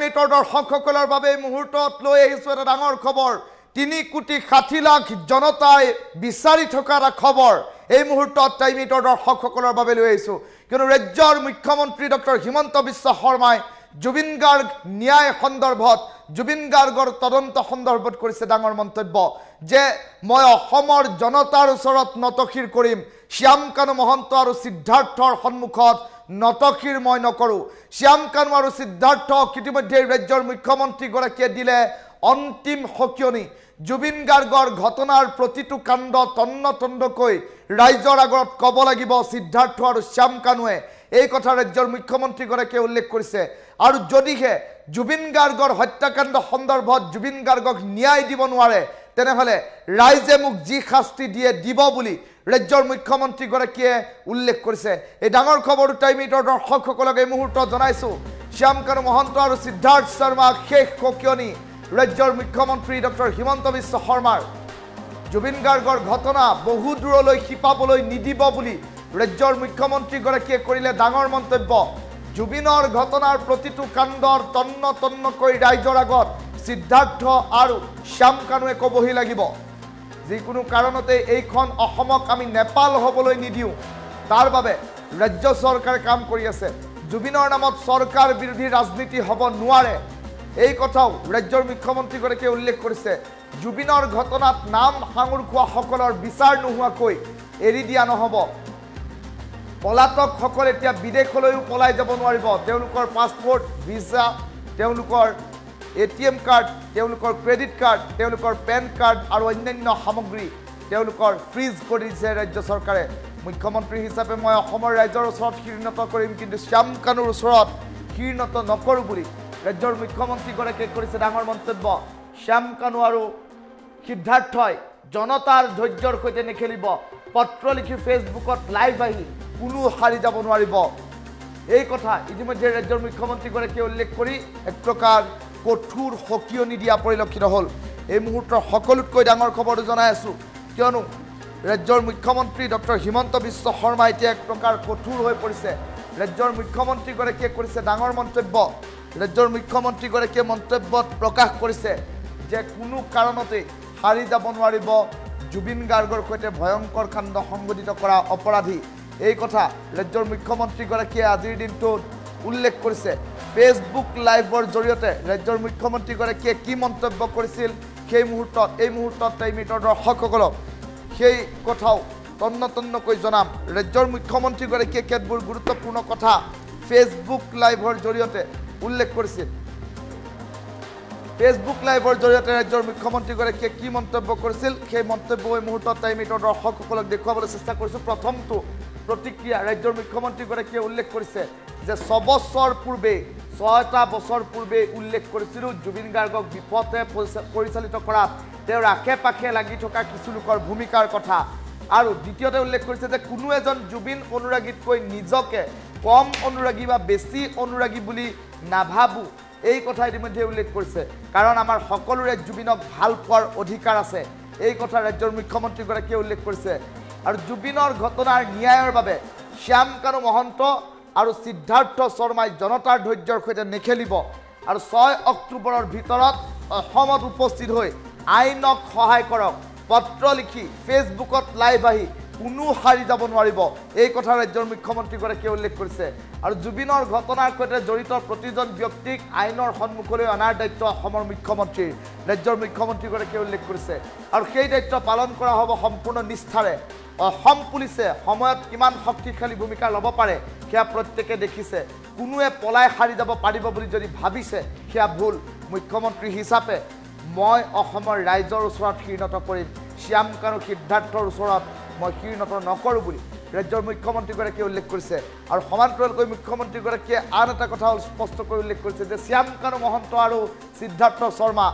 টাইমিটৰ দৰ্শকসকলৰ বাবে মুহূৰ্তত লৈ আহিছো এটা ডাঙৰ খবৰ 3,60,00,000 জনতাই বিচাৰি থকা এটা খবৰ এই মুহূৰ্তত টাইমিটৰ দৰ্শকসকলৰ বাবে লৈ আহিছো কিয়নো ৰাজ্যৰ মুখ্যমন্ত্ৰী ডক্টৰ হিমন্ত বিশ্ব শৰ্মাই জুবিন গাৰ্গ ন্যায় সন্দৰ্ভত জুবিন গাৰ্গৰ তদন্ত সন্দৰ্ভত কৰিছে ডাঙৰ মন্তব্য যে মই অসমৰ জনতাৰ ওচৰত নতশিৰ কৰিম শ্যাম কানু মহন্ত আৰু সিদ্ধাৰ্থৰ সন্মুখত নতশিৰ মই নকৰো শ্যাম কানু আৰু সিদ্ধাৰ্থক ইতিমধ্যে ৰাজ্যৰ মুখ্যমন্ত্ৰী গৰাকীয়ে দিলে অন্তিম হকিয়নি জুবিন গাৰ্গৰ ঘটনাৰ প্ৰতিটো কাণ্ড তন্নতন্নকৈ ৰাইজৰ আগত ক'ব লাগিব সিদ্ধাৰ্থ আৰু শ্যাম কানুৱে এই কথা ৰাজ্যৰ মুখ্যমন্ত্ৰী গৰাকীয়ে উল্লেখ কৰিছে আৰু যদিহে জুবিন গাৰ্গৰ হত্যাকাণ্ড সন্দৰ্ভত জুবিন গাৰ্গক ন্যায় দিব নোৱাৰে তেনেহলে ৰাইজে মোক যি শাস্তি দিয়ে দিব বুলি ৰাজ্যৰ মুখ্যমন্ত্ৰী গৰাকীয়ে উল্লেখ কৰিছে এই ডাঙৰ খবৰ টাইমিটৰ দৰ্শকসকলক এই মুহূৰ্তত জনাইছো শ্যাম কানু মহন্ত আৰু সিদ্ধাৰ্থ শৰ্মা শেষ হকিয়নি ৰাজ্যৰ মুখ্যমন্ত্ৰী ডক্টৰ হিমন্ত বিশ্ব শৰ্মাৰ জুবিন গাৰ্গৰ ঘটনা বহু দূৰলৈ শিপাবলৈ নিদিব বুলি ৰাজ্যৰ মুখ্যমন্ত্ৰী গৰাকীয়ে কৰিলে ডাঙৰ মন্তব্য জুবিনৰ ঘটনাৰ প্ৰতিটো কাণ্ডৰ তন্নতন্নকৈ ৰাইজৰ আগত সিদ্ধাৰ্থ আৰু শ্যাম কানুৱে ক'বহি লাগিব যিকোনো কাৰণতে এইখন অসমক আমি নেপাল হ'বলৈ নিদিও তাৰ বাবে ৰাজ্য চৰকাৰে কাম কৰি আছে জুবিনৰ নামত চৰকাৰ বিৰোধী ৰাজনীতি হ'ব নোৱাৰে এই কথাও ৰাজ্যৰ মুখ্যমন্ত্ৰী গৰাকীয়ে উল্লেখ কৰিছে জুবিনৰ ঘটনাত নাম সাঙুৰ খোৱা সকলৰ বিচাৰ নোহোৱাকৈ এৰি দিয়া নহ'ব পলাতকসকল এতিয়া বিদেশলৈও পলাই যাব নোৱাৰিব তেওঁলোকৰ পাছপোৰ্ট ভিছা তেওঁলোকৰ এটিএম কাৰ্ড তেওঁলোকৰ ক্ৰেডিট কাৰ্ড তেওঁলোকৰ পেন কাৰ্ড আৰু অন্যান্য সামগ্ৰী তেওঁলোকৰ ফ্ৰিজ কৰি দিছে ৰাজ্য চৰকাৰে মুখ্যমন্ত্ৰী হিচাপে মই অসমৰ ৰাইজৰ ওচৰত শিৰণত কৰিম কিন্তু শ্যাম কানুৰ ওচৰত শিৰণত নকৰো বুলি ৰাজ্যৰ মুখ্যমন্ত্ৰী গৰাকীয়ে কৰিছে ডাঙৰ মন্তব্য শ্যাম কানু আৰু সিদ্ধাৰ্থই জনতাৰ ধৈৰ্যৰ সৈতে নেখেলিব পত্ৰ লিখি ফেচবুকত লাইভ আহি কোনো হাৰি যাব নোৱাৰিব এই কথা ইতিমধ্যে ৰাজ্যৰ মুখ্যমন্ত্ৰী গৰাকীয়ে উল্লেখ কৰি এক প্ৰকাৰ কঠোৰ হকিয়নি দিয়া পৰিলক্ষিত হ'ল এই মুহূৰ্তৰ সকলোতকৈ ডাঙৰ খবৰটো জনাই আছো কিয়নো ৰাজ্যৰ মুখ্যমন্ত্ৰী ডক্টৰ হিমন্ত বিশ্ব শৰ্মা এতিয়া এক প্ৰকাৰ কঠোৰ হৈ পৰিছে ৰাজ্যৰ মুখ্যমন্ত্ৰী গৰাকীয়ে কৰিছে ডাঙৰ মন্তব্য ৰাজ্যৰ মুখ্যমন্ত্ৰী গৰাকীয়ে মন্তব্যত প্ৰকাশ কৰিছে যে কোনো কাৰণতে হাৰি যাব নোৱাৰিব জুবিন গাৰ্গৰ সৈতে ভয়ংকৰ কাণ্ড সংঘটিত কৰা অপৰাধী এই কথা ৰাজ্যৰ মুখ্যমন্ত্ৰী গৰাকীয়ে আজিৰ দিনটোত উল্লেখ কৰিছে ফেচবুক লাইভৰ জৰিয়তে ৰাজ্যৰ মুখ্যমন্ত্ৰী গৰাকীয়ে কি মন্তব্য কৰিছিল সেই মুহূৰ্তত এই মুহূৰ্তত টাইমিটৰ দৰ্শকসকলক সেই কথাও তন্নতন্নকৈ জনাম ৰাজ্যৰ মুখ্যমন্ত্ৰী গৰাকীয়ে কেতবোৰ গুৰুত্বপূৰ্ণ কথা ফেচবুক লাইভৰ জৰিয়তে উল্লেখ কৰিছিল ফেচবুক লাইভৰ জৰিয়তে ৰাজ্যৰ মুখ্যমন্ত্ৰী গৰাকীয়ে কি মন্তব্য কৰিছিল সেই মন্তব্য এই মুহূৰ্তত টাইমিটৰ দৰ্শকসকলক দেখুৱাবলৈ চেষ্টা কৰিছো প্ৰথমটো প্ৰতিক্ৰিয়া ৰাজ্যৰ মুখ্যমন্ত্ৰী গৰাকীয়ে উল্লেখ কৰিছে যে 6 বছৰ পূৰ্বে 6টা বছৰ পূৰ্বে উল্লেখ কৰিছিল জুবিন গাৰ্গক বিপথে পৰিচালিত কৰাত তেওঁৰ আশে পাশে লাগি থকা কিছু লোকৰ ভূমিকাৰ কথা আৰু দ্বিতীয়তে উল্লেখ কৰিছে যে কোনো এজন জুবিন অনুৰাগীতকৈ নিজকে কম অনুৰাগী বা বেছি অনুৰাগী বুলি নাভাবো এই কথা ইতিমধ্যে উল্লেখ কৰিছে কাৰণ আমাৰ সকলোৰে জুবিনক ভাল পোৱাৰ অধিকাৰ আছে এই কথা ৰাজ্যৰ মুখ্যমন্ত্ৰী গৰাকীয়ে উল্লেখ কৰিছে আৰু জুবিনৰ ঘটনাৰ ন্যায়ৰ বাবে শ্যাম কানু মহন্ত আৰু সিদ্ধাৰ্থ শৰ্মাই জনতাৰ ধৈৰ্যৰ সৈতে নেখেলিব আৰু 6 অক্টোবৰৰ ভিতৰত অসমত উপস্থিত হৈ আইনক সহায় কৰক পত্ৰ লিখি ফেচবুকত লাইভ আহি কোনো হাৰি যাব নোৱাৰিব এই কথা ৰাজ্যৰ মুখ্যমন্ত্ৰী গৰাকীয়ে উল্লেখ কৰিছে আৰু জুবিনৰ ঘটনাৰ সৈতে জড়িত প্ৰতিজন ব্যক্তিক আইনৰ সন্মুখলৈ অনাৰ দায়িত্ব অসমৰ মুখ্যমন্ত্ৰীৰ ৰাজ্যৰ মুখ্যমন্ত্ৰী গৰাকীয়ে উল্লেখ কৰিছে আৰু সেই দায়িত্ব পালন কৰা হ'ব সম্পূৰ্ণ নিষ্ঠাৰে অসম পুলিচে সময়ত কিমান শক্তিশালী ভূমিকা ল'ব পাৰে সেয়া প্ৰত্যেকে দেখিছে কোনোৱে পলাই হাৰি যাব পাৰিব বুলি যদি ভাবিছে সেয়া ভুল মুখ্যমন্ত্ৰী হিচাপে মই অসমৰ ৰাইজৰ ওচৰত শিৰণত কৰিম শ্যাম কানু সিদ্ধাৰ্থৰ ওচৰত মই শিৰণত নকৰো বুলি ৰাজ্যৰ মুখ্যমন্ত্ৰী গৰাকীয়ে উল্লেখ কৰিছে আৰু সমান্তৰালকৈ মুখ্যমন্ত্ৰী গৰাকীয়ে আন এটা কথা স্পষ্ট কৰি উল্লেখ কৰিছে যে শ্যাম কানু মহন্ত আৰু সিদ্ধাৰ্থ শৰ্মা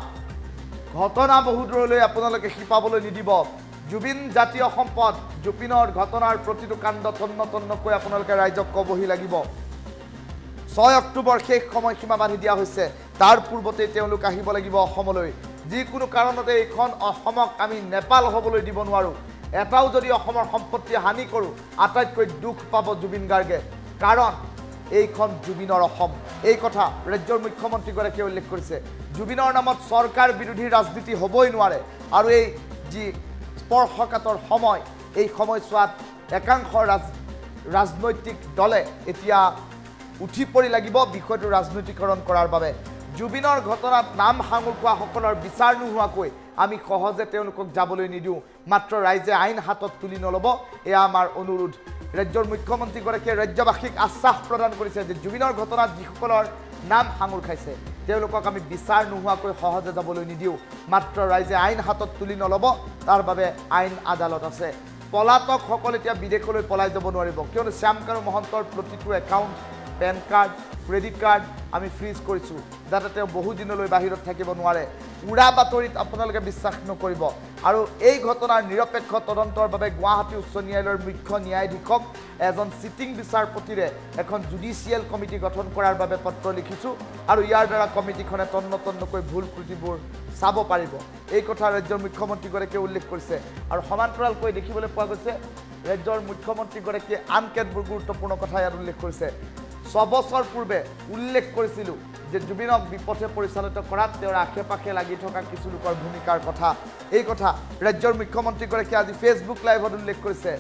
ঘটনা বহু দূৰলৈ আপোনালোকে শিপাবলৈ নিদিব জুবিন জাতীয় সম্পদ জুবিনৰ ঘটনাৰ প্ৰতিটো কাণ্ড তন্নতন্নকৈ আপোনালোকে ৰাইজক ক'বহি লাগিব 6 অক্টোবৰ শেষ সময়সীমা বান্ধি দিয়া হৈছে তাৰ পূৰ্বতে তেওঁলোক আহিব লাগিব অসমলৈ যিকোনো কাৰণতে এইখন অসমক আমি নেপাল হ'বলৈ দিব নোৱাৰো এটাও যদি অসমৰ সম্পত্তি হানি কৰোঁ আটাইতকৈ দুখ পাব জুবিন গাৰ্গে কাৰণ এইখন জুবিনৰ অসম এই কথা ৰাজ্যৰ মুখ্যমন্ত্ৰীগৰাকীয়ে উল্লেখ কৰিছে জুবিনৰ নামত চৰকাৰ বিৰোধী ৰাজনীতি হ'বই নোৱাৰে আৰু এই যি স্পৰ্শকাতৰ সময় এই সময়ছোৱাত একাংশ ৰাজনৈতিক দলে এতিয়া উঠি পৰি লাগিব বিষয়টো ৰাজনৈতিকৰণ কৰাৰ বাবে জুবিনৰ ঘটনাত নাম সাঙুৰ খোৱাসকলৰ বিচাৰ নোহোৱাকৈ আমি সহজে তেওঁলোকক যাবলৈ নিদিওঁ মাত্ৰ ৰাইজে আইন হাতত তুলি নল'ব এয়া আমাৰ অনুৰোধ ৰাজ্যৰ মুখ্যমন্ত্ৰীগৰাকীয়ে ৰাজ্যবাসীক আশ্বাস প্ৰদান কৰিছে যে জুবিনৰ ঘটনাত যিসকলৰ নাম সাঙুৰ খাইছে তেওঁলোকক আমি বিচাৰ নোহোৱাকৈ সহজে যাবলৈ নিদিওঁ মাত্ৰ ৰাইজে আইন হাতত তুলি নল'ব তাৰ বাবে আইন আদালত আছে পলাতকসকল এতিয়া বিদেশলৈ পলাই যাব নোৱাৰিব কিয়নো শ্যামকানু মহন্তৰ প্ৰতিটো account PAN card credit card আমি ফ্ৰিজ কৰিছোঁ যাতে তেওঁ বহু দিনলৈ বাহিৰত থাকিব নোৱাৰে উৰা বাতৰিত আপোনালোকে বিশ্বাস নকৰিব আৰু এই ঘটনাৰ নিৰপেক্ষ তদন্তৰ বাবে গুৱাহাটী উচ্চ ন্যায়ালয়ৰ মুখ্য ন্যায়াধীশক এজন চিটিং বিচাৰপতিৰে এখন জুডিচিয়েল কমিটি গঠন কৰাৰ বাবে পত্ৰ লিখিছোঁ আৰু ইয়াৰ দ্বাৰা কমিটিখনে তন্নতন্নকৈ ভুল ত্ৰুটিবোৰ চাব পাৰিব এই কথা ৰাজ্যৰ মুখ্যমন্ত্ৰীগৰাকীয়ে উল্লেখ কৰিছে আৰু সমান্তৰালকৈ দেখিবলৈ পোৱা গৈছে ৰাজ্যৰ মুখ্যমন্ত্ৰীগৰাকীয়ে আন কেতবোৰ গুৰুত্বপূৰ্ণ কথা ইয়াত উল্লেখ কৰিছে 6 বছৰ পূৰ্বে উল্লেখ কৰিছিলোঁ যে জুবিনক বিপথে পৰিচালিত কৰাত তেওঁৰ আশে পাশে লাগি থকা কিছু লোকৰ ভূমিকাৰ কথা এই কথা ৰাজ্যৰ মুখ্যমন্ত্ৰীগৰাকীয়ে আজি ফেচবুক লাইভত উল্লেখ কৰিছে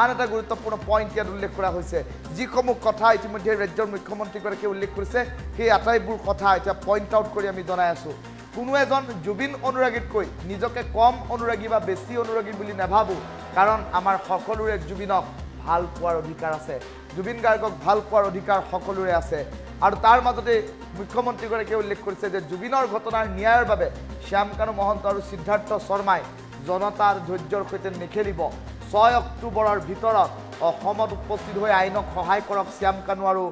আন এটা গুৰুত্বপূৰ্ণ পইণ্ট ইয়াত উল্লেখ কৰা হৈছে যিসমূহ কথা ইতিমধ্যে ৰাজ্যৰ মুখ্যমন্ত্ৰীগৰাকীয়ে উল্লেখ কৰিছে সেই আটাইবোৰ কথা এতিয়া পইণ্ট আউট কৰি আমি জনাই আছোঁ কোনো এজন জুবিন অনুৰাগীতকৈ নিজকে কম অনুৰাগী বা বেছি অনুৰাগী বুলি নাভাবোঁ কাৰণ আমাৰ সকলোৰে জুবিনক ভাল পোৱাৰ অধিকাৰ আছে জুবিন গাৰ্গক ভাল পোৱাৰ অধিকাৰ সকলোৰে আছে আৰু তাৰ মাজতে মুখ্যমন্ত্ৰীগৰাকীয়ে উল্লেখ কৰিছে যে জুবিনৰ ঘটনাৰ ন্যায়ৰ বাবে শ্যামকানু মহন্ত আৰু সিদ্ধাৰ্থ শৰ্মাই জনতাৰ ধৈৰ্যৰ সৈতে নেখেলিব 6 অক্টোবৰৰ ভিতৰত অসমত উপস্থিত হৈ আইনক সহায় কৰক শ্যামকানু আৰু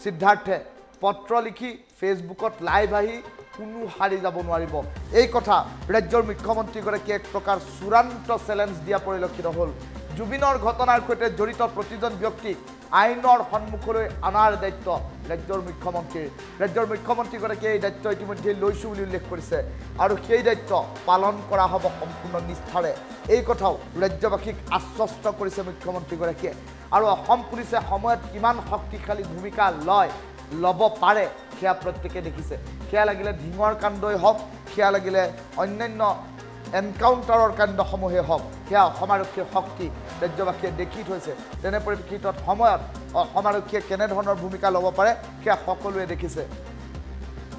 সিদ্ধাৰ্থে পত্ৰ লিখি ফেচবুকত লাইভ আহি কোনো হাৰি যাব নোৱাৰিব এই কথা ৰাজ্যৰ মুখ্যমন্ত্ৰীগৰাকীয়ে এক প্ৰকাৰ চূড়ান্ত চেলেঞ্জ দিয়া পৰিলক্ষিত হ'ল জুবিনৰ ঘটনাৰ সৈতে জড়িত প্ৰতিজন ব্যক্তিক আইনৰ সন্মুখলৈ অনাৰ দায়িত্ব ৰাজ্যৰ মুখ্যমন্ত্ৰীগৰাকীয়ে এই দায়িত্ব ইতিমধ্যে লৈছোঁ বুলি উল্লেখ কৰিছে আৰু সেই দায়িত্ব পালন কৰা হ'ব সম্পূৰ্ণ নিষ্ঠাৰে এই কথাও ৰাজ্যবাসীক আশ্বস্ত কৰিছে মুখ্যমন্ত্ৰীগৰাকীয়ে আৰু অসম পুলিচে সময়ত কিমান শক্তিশালী ভূমিকা ল'ব পাৰে সেয়া প্ৰত্যেকে দেখিছে সেয়া লাগিলে ঢিঙৰ কাণ্ডই হওক সেয়া লাগিলে অন্যান্য এনকাউণ্টাৰৰ কাণ্ডসমূহেই হওক সেয়া অসম আৰক্ষীৰ শক্তি ৰাজ্যবাসীয়ে দেখি থৈছে তেনে পৰিপ্ৰেক্ষিতত সময়ত অসম আৰক্ষীয়ে কেনেধৰণৰ ভূমিকা ল'ব পাৰে সেয়া সকলোৱে দেখিছে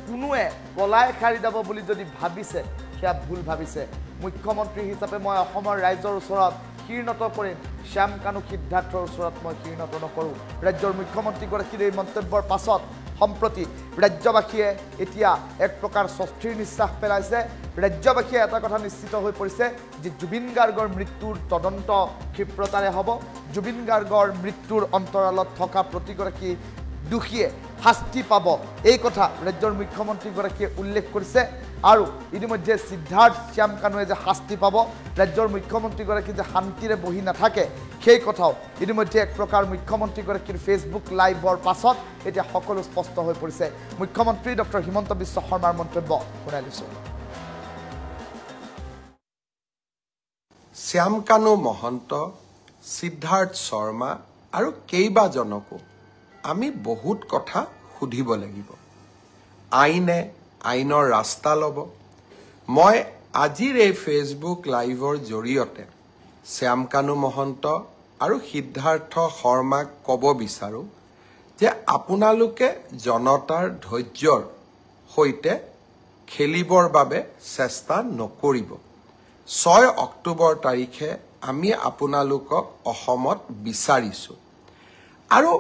কোনোৱে পলাই সাৰি যাব বুলি যদি ভাবিছে সেয়া ভুল ভাবিছে মুখ্যমন্ত্ৰী হিচাপে মই অসমৰ ৰাইজৰ ওচৰত শিৰনত কৰিম শ্যামকানু সিদ্ধাৰ্থৰ ওচৰত মই শিৰনত নকৰোঁ ৰাজ্যৰ মুখ্যমন্ত্ৰীগৰাকীৰ এই মন্তব্যৰ পাছত সম্প্ৰতি ৰাজ্যবাসীয়ে এতিয়া এক প্ৰকাৰ স্বস্তিৰ নিশ্বাস পেলাইছে ৰাজ্যবাসীয়ে এটা কথা নিশ্চিত হৈ পৰিছে যে জুবিন গাৰ্গৰ মৃত্যুৰ তদন্ত ক্ষিপ্ৰতাৰে হ'ব জুবিন গাৰ্গৰ মৃত্যুৰ অন্তৰালত থকা প্ৰতিগৰাকী দোষীয়ে শাস্তি পাব এই কথা ৰাজ্যৰ মুখ্যমন্ত্ৰীগৰাকীয়ে উল্লেখ কৰিছে আৰু ইতিমধ্যে সিদ্ধাৰ্থ শ্যামকানুৱে যে শাস্তি পাব ৰাজ্যৰ মুখ্যমন্ত্ৰীগৰাকী যে শান্তিৰে বহি নাথাকে সেই কথাও ইতিমধ্যে এক প্ৰকাৰ মুখ্যমন্ত্ৰীগৰাকীৰ ফেচবুক লাইভৰ পাছত এতিয়া সকলো স্পষ্ট হৈ পৰিছে মুখ্যমন্ত্ৰী ডক্টৰ হিমন্ত বিশ্ব শৰ্মাৰ মন্তব্য শুনাই দিছোঁ শ্যামকানু মহন্ত সিদ্ধাৰ্থ শৰ্মা আৰু কেইবাজনকো আমি বহুত কথা সুধিব লাগিব আইনে আইনৰ ৰাস্তা ল'ব মই আজিৰ এই ফেচবুক লাইভৰ জৰিয়তে শ্যামকানু মহন্ত আৰু সিদ্ধাৰ্থ শৰ্মাক ক'ব বিচাৰোঁ যে আপোনালোকে জনতাৰ ধৈৰ্যৰ সৈতে খেলিবৰ বাবে চেষ্টা নকৰিব 6 অক্টোবৰ তাৰিখে আমি আপোনালোকক অসমত বিচাৰিছোঁ আৰু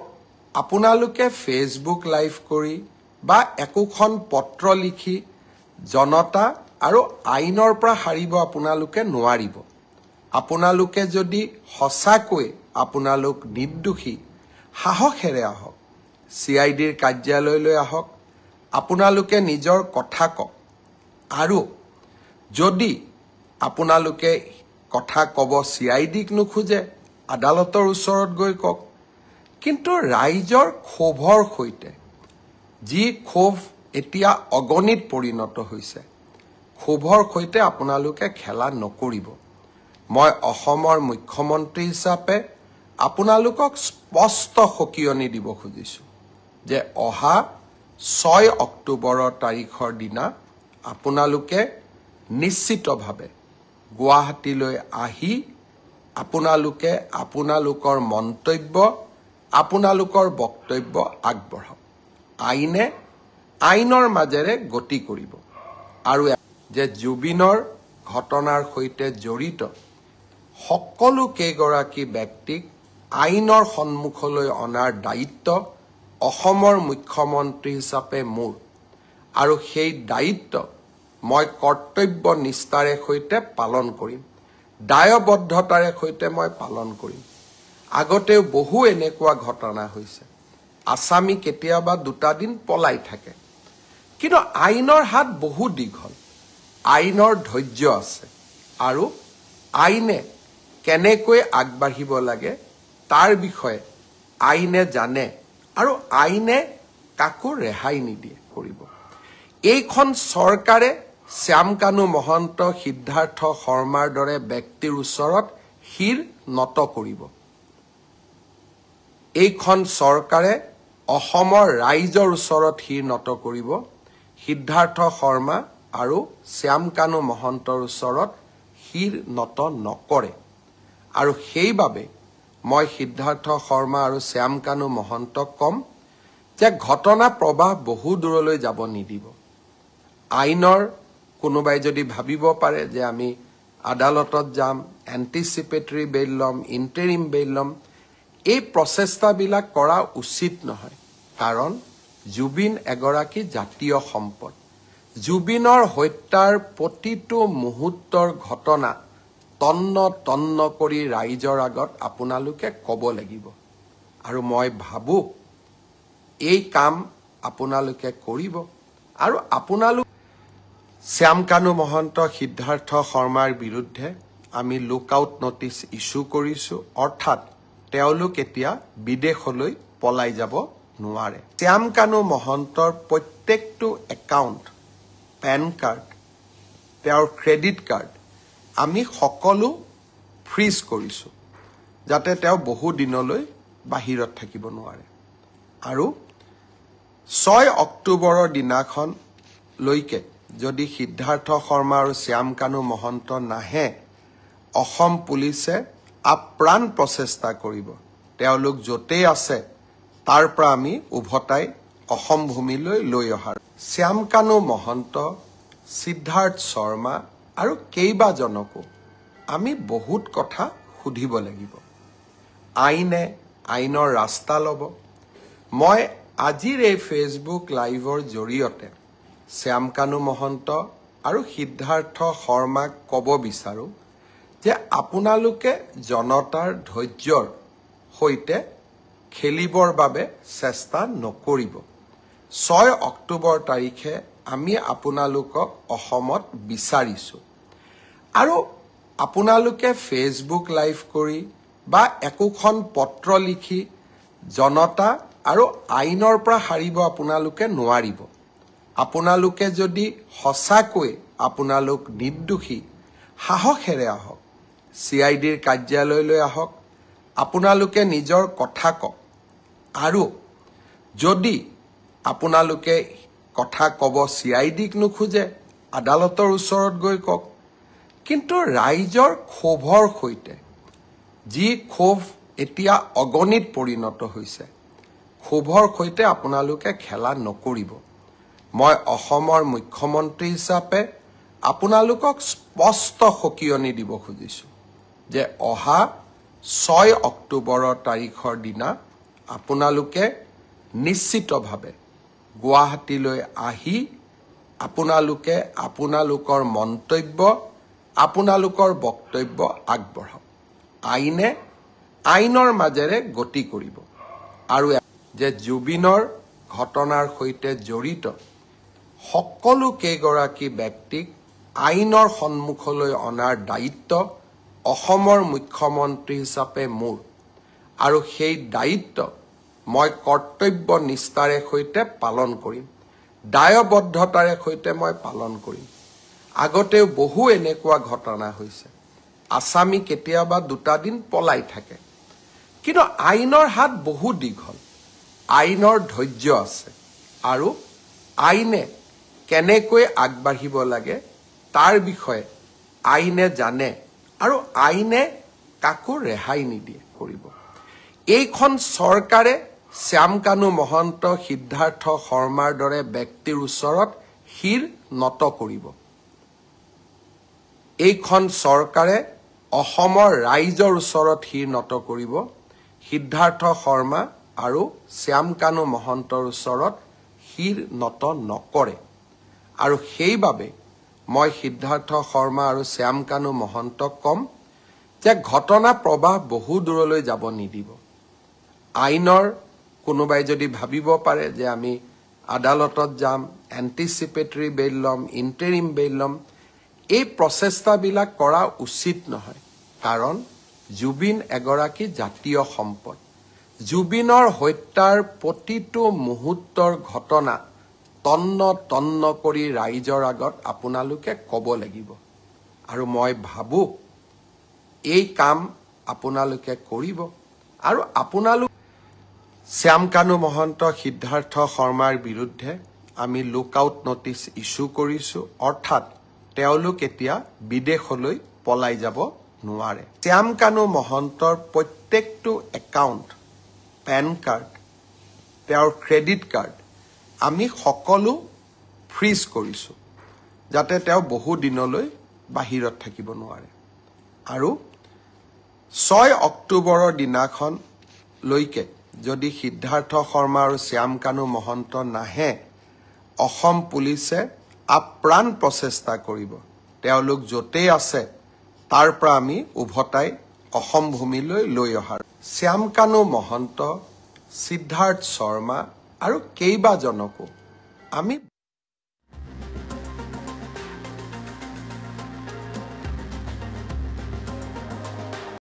আপোনালোকে ফেচবুক লাইভ কৰি বা একোখন পত্ৰ লিখি জনতা আৰু আইনৰ পৰা হাৰিব আপোনালোকে নোৱাৰিব আপোনালোকে যদি সঁচাকৈ আপোনালোক নিৰ্দোষী সাহসেৰে আহক CIDৰ কাৰ্যালয়লৈ আহক আপোনালোকে নিজৰ কথা কওক আৰু যদি আপোনালোকে কথা ক'ব CIDক নোখোজে আদালতৰ ওচৰত গৈ কওক কিন্তু ৰাইজৰ ক্ষোভৰ সৈতে যি ক্ষোভ এতিয়া অগণিত পৰিণত হৈছে ক্ষোভৰ সৈতে আপোনালোকে খেলা নকৰিব মই অসমৰ মুখ্যমন্ত্ৰী হিচাপে আপোনালোকক স্পষ্ট সকিয়নি দিব খুজিছোঁ যে অহা 6 অক্টোবৰৰ তাৰিখৰ দিনা আপোনালোকে নিশ্চিতভাৱে গুৱাহাটীলৈ আহি আপোনালোকে আপোনালোকৰ মন্তব্য আপোনালোকৰ বক্তব্য আগবঢ়াওক আইনে আইনৰ মাজেৰে গতি কৰিব আৰু যে জুবিনৰ ঘটনাৰ সৈতে জড়িত সকলো কেইগৰাকী ব্যক্তিক আইনৰ সন্মুখলৈ অনাৰ দায়িত্ব অসমৰ মুখ্যমন্ত্ৰী হিচাপে মোৰ আৰু সেই দায়িত্ব মই কৰ্তব্য নিষ্ঠাৰে সৈতে পালন কৰিম দায়বদ্ধতাৰে সৈতে মই পালন কৰিম আগতেও বহু এনেকুৱা ঘটনা হৈছে আসামী কেতিয়াবা 2টা দিন পলাই থাকে কিন্তু আইনৰ হাত বহু দীঘল আইনৰ ধৈৰ্য আছে আৰু আইনে কেনেকৈ আগবাঢ়িব লাগে তাৰ বিষয়ে আইনে জানে আৰু আইনে কাকো ৰেহাই নিদিয়ে কৰিব এইখন চৰকাৰে শ্যামকানু মহন্ত সিদ্ধাৰ্থ শৰ্মাৰ দৰে ব্যক্তিৰ ওচৰত শিৰ নত কৰিব এইখন চৰকাৰে অসমৰ ৰাইজৰ ওচৰত শিৰ নত কৰিব সিদ্ধাৰ্থ শৰ্মা আৰু শ্যামকানু মহন্তৰ ওচৰত শিৰ নত নকৰে আৰু সেইবাবে মই সিদ্ধাৰ্থ শৰ্মা আৰু শ্যামকানু মহন্তক কম যে ঘটনা প্ৰবাহ বহু দূৰলৈ যাব নিদিব আইনৰ কোনোবাই যদি ভাবিব পাৰে যে আমি আদালতত যাম এন্টিসিপেটৰী বেইল লম ইন্টাৰিম বেইল লম এই প্ৰচেষ্টাবিলাক কৰা উচিত নহয় কাৰণ জুবিন এগৰাকী জাতীয় সম্পদ জুবিনৰ হত্যাৰ প্ৰতিটো মুহূৰ্তৰ ঘটনা তন্ন কৰি ৰাইজৰ আগত আপোনালোকে ক'ব লাগিব আৰু মই ভাবো এই কাম আপোনালোকে কৰিব আৰু আপোনালোক শ্যামকানু মহন্ত সিদ্ধাৰ্থ শৰ্মাৰ বিৰুদ্ধে আমি লুকআউট নোটিছ ইস্যু কৰিছো অৰ্থাৎ তেওঁলোক এতিয়া বিদেশলৈ পলাই যাব নোৱাৰে শ্যামকানু মহন্তৰ প্ৰত্যেকটো একাউণ্ট পেন কাৰ্ড তেওঁৰ ক্ৰেডিট কাৰ্ড আমি সকলো ফ্ৰিজ কৰিছো যাতে তেওঁ বহু দিনলৈ বাহিৰত থাকিব নোৱাৰে আৰু 6 অক্টোবৰৰ দিনাখন লৈকে যদি সিদ্ধাৰ্থ শৰ্মা আৰু শ্যামকানু মহন্ত নাহে অসম পুলিচে আপ্ৰাণ প্ৰচেষ্টা কৰিব তেওঁলোক য'তেই আছে তাৰ পৰা আমি উভতাই অসম ভূমিলৈ লৈ অহাৰ শ্যামকানু মহন্ত সিদ্ধাৰ্থ শৰ্মা আৰু কেইবাজনকো আমি বহুত কথা সুধিব লাগিব আইনে আইনৰ ৰাস্তা ল'ব মই আজিৰ এই ফেচবুক লাইভৰ জৰিয়তে শ্যামকানু মহন্ত আৰু সিদ্ধাৰ্থ শৰ্মাক ক'ব বিচাৰো যে আপোনালোকে জনতাৰ ধৈৰ্যৰ সৈতে খেলিবৰ বাবে চেষ্টা নকৰিব 6 অক্টোবৰ তাৰিখে আমি আপোনালোকক অসমত বিচাৰিছো আৰু আপোনালোকে ফেচবুক লাইভ কৰি বা একোখন পত্ৰ লিখি জনতা আৰু আইনৰ পৰা হাৰিব আপোনালোকে নোৱাৰিব আপোনালোকে যদি সঁচাকৈ আপোনালোক নিৰ্দোষী সাহসেৰে আহক CIDৰ কাৰ্যালয়লৈ আহক আপোনালোকে নিজৰ কথা কওক আৰু যদি আপোনালোকে কথা ক'ব CIDক নোখোজে আদালতৰ ওচৰত গৈ কওক কিন্তু ৰাইজৰ ক্ষোভৰ সৈতে যি ক্ষোভ এতিয়া অগণিত পৰিণত হৈছে ক্ষোভৰ সৈতে আপোনালোকে খেলা নকৰিব মই অসমৰ মুখ্যমন্ত্ৰী হিচাপে আপোনালোকক স্পষ্ট সকিয়নি দিব খুজিছো যে অহা 6 অক্টোবৰৰ তাৰিখৰ দিনা আপোনালোকে নিশ্চিতভাৱে গুৱাহাটীলৈ আহি আপোনালোকে আপোনালোকৰ মন্তব্য আপোনালোকৰ বক্তব্য আগবঢ়াওক আইনে আইনৰ মাজেৰে গতি কৰিব আৰু যে জুবিনৰ ঘটনাৰ সৈতে জড়িত সকলো কেইগৰাকী ব্যক্তিক আইনৰ সন্মুখলৈ অনাৰ দায়িত্ব অসমৰ মুখ্যমন্ত্ৰী হিচাপে মোৰ আৰু সেই দায়িত্ব মই কৰ্তব্য নিষ্ঠাৰে সৈতে পালন কৰিম দায়বদ্ধতাৰে সৈতে মই পালন কৰিম আগতেও বহু এনেকুৱা ঘটনা হৈছে আসামী কেতিয়াবা 2টা দিন পলাই থাকে কিন্তু আইনৰ হাত বহু দীঘল আইনৰ ধৈৰ্য আছে আৰু আইনে কেনেকৈ আগবাঢ়িব লাগে তাৰ বিষয়ে আইনে জানে আৰু আইনে কাকো ৰেহাই নিদিয়ে কৰিব। এইখন চৰকাৰে শ্যামকানু মহন্ত, সিদ্ধাৰ্থ শৰ্মাৰ দৰে ব্যক্তিৰ ওচৰত শিৰ নত কৰিব। এইখন চৰকাৰে অসমৰ ৰাইজৰ ওচৰত শিৰ নত কৰিব। সিদ্ধাৰ্থ শৰ্মা আৰু শ্যামকানু মহন্তৰ ওচৰত শিৰ নত নকৰে আৰু সেইবাবে মই সিদ্ধাৰ্থ শৰ্মা আৰু শ্যামকানু মহন্তক কম যে ঘটনা প্ৰবাহ বহু দূৰলৈ যাব নিদিব। আইনৰ কোনোবাই যদি ভাবিব পাৰে যে আমি আদালতত যাম, এণ্টিচিপেটৰী বেইল ল'ম, ইণ্টাৰিম বেইল ল'ম, এই প্ৰচেষ্টাবিলাক কৰা উচিত নহয়। কাৰণ জুবিন এগৰাকী জাতীয় সম্পদ। জুবিনৰ হত্যাৰ প্ৰতিটো মুহূৰ্তৰ ঘটনা তন্ন তন্ন কৰি ৰাইজৰ আগত আপোনালোকে ক'ব লাগিব আৰু মই ভাবোঁ এই কাম আপোনালোকে কৰিব আৰু আপোনালোক শ্যামকানু মহন্ত, সিদ্ধাৰ্থ শৰ্মাৰ বিৰুদ্ধে আমি লুকআউট নটিচ ইছ্যু কৰিছোঁ, অৰ্থাৎ তেওঁলোক এতিয়া বিদেশলৈ পলাই যাব নোৱাৰে। শ্যামকানু মহন্তৰ প্ৰত্যেকটো একাউণ্ট, পেন কাৰ্ড, তেওঁৰ ক্ৰেডিট কাৰ্ড আমি সকলো ফ্ৰিজ কৰিছোঁ যাতে তেওঁ বহু দিনলৈ বাহিৰত থাকিব নোৱাৰে। আৰু 6 অক্টোবৰৰ দিনাখনলৈকে যদি সিদ্ধাৰ্থ শৰ্মা আৰু শ্যামকানু মহন্ত নাহে, অসম পুলিচে আপ্ৰাণ প্ৰচেষ্টা কৰিব তেওঁলোক য'তেই আছে তাৰ পৰা আমি উভতাই অসম ভূমিলৈ লৈ অহাৰ। শ্যামকানু মহন্ত, সিদ্ধাৰ্থ শৰ্মা আৰু কেইবাজনকো আমি